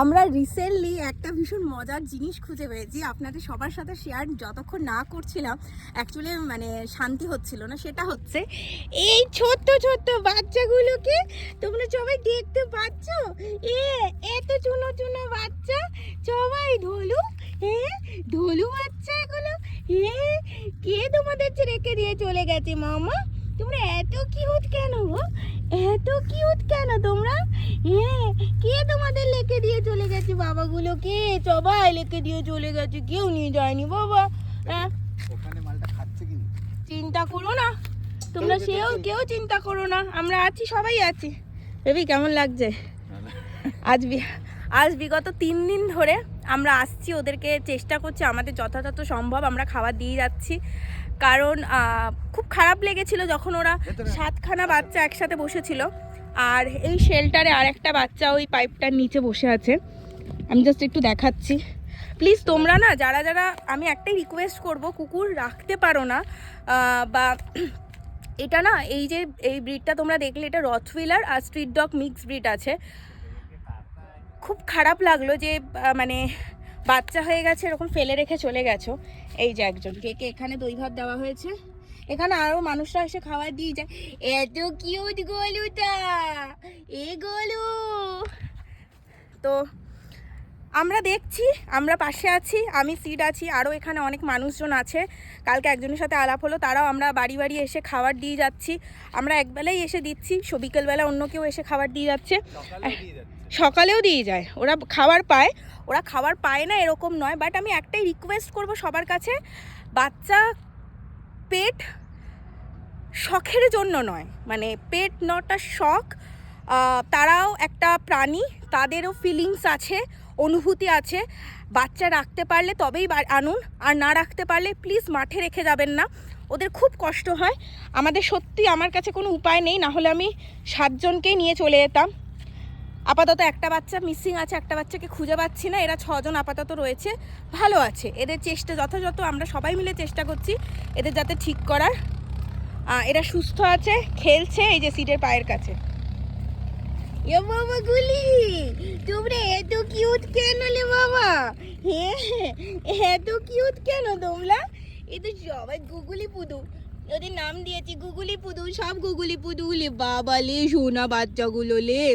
আমরা রিসেন্টলি একটা ভীষণ মজার জিনিস খুঁজে পেয়েছি, আপনাদের সবার সাথে শেয়ার যতক্ষণ না করছিলাম অ্যাকচুয়ালি মানে শান্তি হচ্ছিল না। সেটা হচ্ছে এই ছোট্ট ছোট্ট বাচ্চাগুলোকে তোমরা সবাই দেখতে পাচ্ছ। এত চুনো চুনো বাচ্চা সবাই ঢোলু, ঢোলু বাচ্চা এগুলো। কে তোমাদের রেখে দিয়ে চলে গেছে মামা? তোমরা এত কিউট কেন গো? এত কিউট কেন তোমরা? কে তোমাদের লেকে দিয়ে চলে গেছে? বাবাগুলোকে সবাই লেকে দিয়ে চলে গেছে, কেউ নিয়ে যায়নি বাবা। ওখানে মালটা খাচ্ছে কি? চিন্তা করো না তোমরা, কেউ চিন্তা করো না, আমরা আছি, সবাই আছি। বেবি কেমন লাগছে? আজ বিগত 3 দিন ধরে আমরা আসছি, ওদেরকে চেষ্টা করছি আমাদের যথাযথ সম্ভব আমরা খাবার দিয়ে যাচ্ছি। কারণ খুব খারাপ লেগেছিল যখন ওরা 7খানা বাচ্চা একসাথে বসেছিল, আর এই শেল্টারে আরেকটা বাচ্চা ওই পাইপটার নিচে বসে আছে। আমি জাস্ট একটু দেখাচ্ছি। প্লিজ তোমরা না যারা যারা, আমি একটাই রিকোয়েস্ট করব, কুকুর রাখতে পারো না বা এটা না, এই যে এই ব্রিডটা তোমরা দেখলে, এটা রটহুইলার আর স্ট্রিট ডগ মিক্স ব্রিড আছে। খুব খারাপ লাগলো যে মানে বাচ্চা হয়ে গেছে এরকম ফেলে রেখে চলে গেছো। এই যে একজনকে এখানে দই ভাত দেওয়া হয়েছে, এখানে আরও মানুষরা এসে খাবার দিয়ে যায়। এত কিউট গলুটা, এ গলু। তো আমরা দেখছি, আমরা পাশে আছি, আমি সিড আছি, আরও এখানে অনেক মানুষজন আছে। কালকে একজনের সাথে আলাপ হলো, তারাও আমরা বাড়ি বাড়ি এসে খাবার দিয়ে যাচ্ছি। আমরা একবেলাই এসে দিচ্ছি, বিকেলবেলা অন্য কেউ এসে খাবার দিয়ে যাচ্ছে, সকালেও দিয়ে যায়। ওরা খাবার পায়, ওরা খাবার পায় না এরকম নয়, বাট আমি একটাই রিকোয়েস্ট করব সবার কাছে, বাচ্চা পেট শখের জন্য নয়, মানে পেট নট আ শখ। তারাও একটা প্রাণী, তাদেরও ফিলিংস আছে, অনুভূতি আছে। বাচ্চা রাখতে পারলে তবেই আনুন, আর না রাখতে পারলে প্লিজ মাঠে রেখে যাবেন না, ওদের খুব কষ্ট হয়। আমাদের সত্যি, আমার কাছে কোনো উপায় নেই, না হলে আমি 7 জনকেই নিয়ে চলে যেতাম। আপাতত একটা বাচ্চা মিসিং আছে, একটা বাচ্চাকে খুঁজে পাচ্ছি না। এরা 6 জন আপাতত রয়েছে, ভালো আছে। এদের চেষ্টা যথাযথ আমরা সবাই মিলে চেষ্টা করছি এদের যাতে ঠিক করার। এরা সুস্থ আছে, খেলছে এই যে সিটের পায়ের কাছে। এ বাবা গুলি, তোমরা এত কিউট কেন লে বাবা? এত কিউট কেন তোমরা? এ তো সবাই গুগুলি পুদু, ওদের নাম দিয়েছি গুগুলি পুদু, সব গুগুলি পুদু লে বাবা লে, সোনা বাচ্চাগুলো লে।